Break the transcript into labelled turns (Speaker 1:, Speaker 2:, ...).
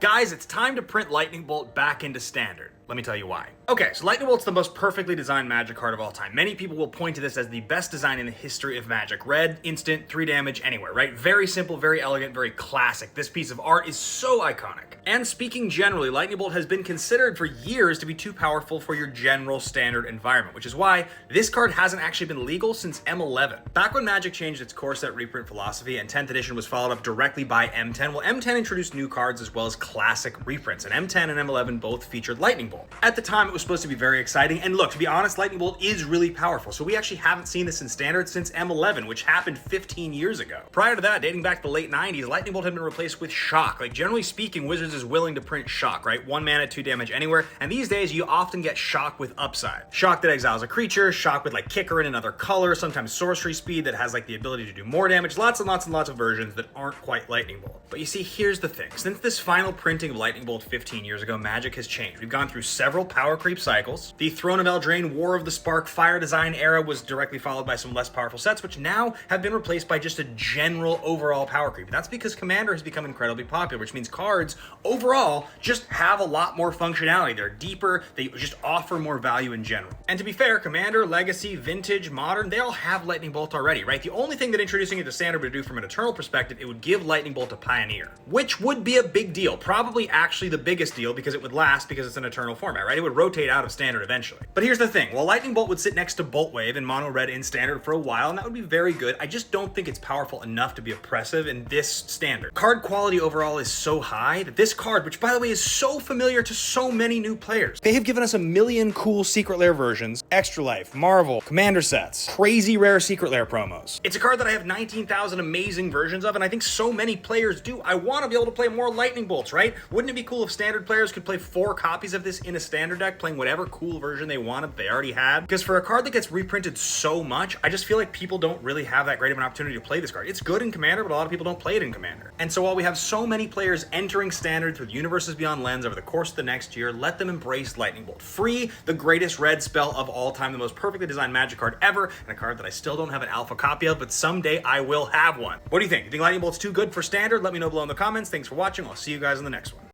Speaker 1: Guys, it's time to print Lightning Bolt back into Standard. Let me tell you why. Okay, so Lightning Bolt's the most perfectly designed Magic card of all time. Many people will point to this as the best design in the history of Magic. Red, instant, 3 damage, anywhere, right? Very simple, very elegant, very classic. This piece of art is so iconic. And speaking generally, Lightning Bolt has been considered for years to be too powerful for your general Standard environment, which is why this card hasn't actually been legal since M11. Back when Magic changed its core set reprint philosophy and 10th edition was followed up directly by M10, well, M10 introduced new cards as well as classic reprints, and M10 and M11 both featured Lightning Bolt. At the time, it was supposed to be very exciting, and look, to be honest, Lightning Bolt is really powerful, so we actually haven't seen this in Standard since M11, which happened 15 years ago. Prior to that, dating back to the late 90s, Lightning Bolt had been replaced with Shock. Like, generally speaking, Wizards is willing to print Shock, right? 1 mana, 2 damage anywhere, and these days, you often get Shock with upside. Shock that exiles a creature, Shock with, like, Kicker in another color, sometimes sorcery speed that has, like, the ability to do more damage, lots and lots and lots of versions that aren't quite Lightning Bolt. But you see, here's the thing. Since this final printing of Lightning Bolt 15 years ago, Magic has changed. We've gone through several power creep cycles. The Throne of Eldraine War of the Spark Fire Design era was directly followed by some less powerful sets, which now have been replaced by just a general overall power creep. That's because Commander has become incredibly popular, which means cards overall just have a lot more functionality. They're deeper, they just offer more value in general. And to be fair, Commander, Legacy, Vintage, Modern, they all have Lightning Bolt already, right? The only thing that introducing it to Standard would do from an Eternal perspective, it would give Lightning Bolt a Pioneer, which would be a big deal, probably actually the biggest deal because it would last because it's an Eternal format, right? It would rotate out of Standard eventually. But here's the thing, while Lightning Bolt would sit next to Bolt Wave in Mono Red in Standard for a while, and that would be very good, I just don't think it's powerful enough to be oppressive in this Standard. Card quality overall is so high that this card, which by the way is so familiar to so many new players, they have given us a million cool Secret Lair versions, Extra Life, Marvel, Commander sets, crazy rare Secret Lair promos. It's a card that I have 19,000 amazing versions of, and I think so many players do. I want to be able to play more Lightning Bolts, right? Wouldn't it be cool if Standard players could play 4 copies of this in a Standard deck, playing whatever cool version they wanted they already had? Because for a card that gets reprinted so much, I just feel like people don't really have that great of an opportunity to play this card. It's good in Commander, but a lot of people don't play it in Commander. And so while we have so many players entering Standard through the Universes Beyond lens over the course of the next year, let them embrace Lightning Bolt. Free, the greatest red spell of all time, the most perfectly designed Magic card ever, and a card that I still don't have an alpha copy of, but someday I will have one. What do you think? You think Lightning Bolt's too good for Standard? Let me know below in the comments. Thanks for watching. I'll see you guys in the next one.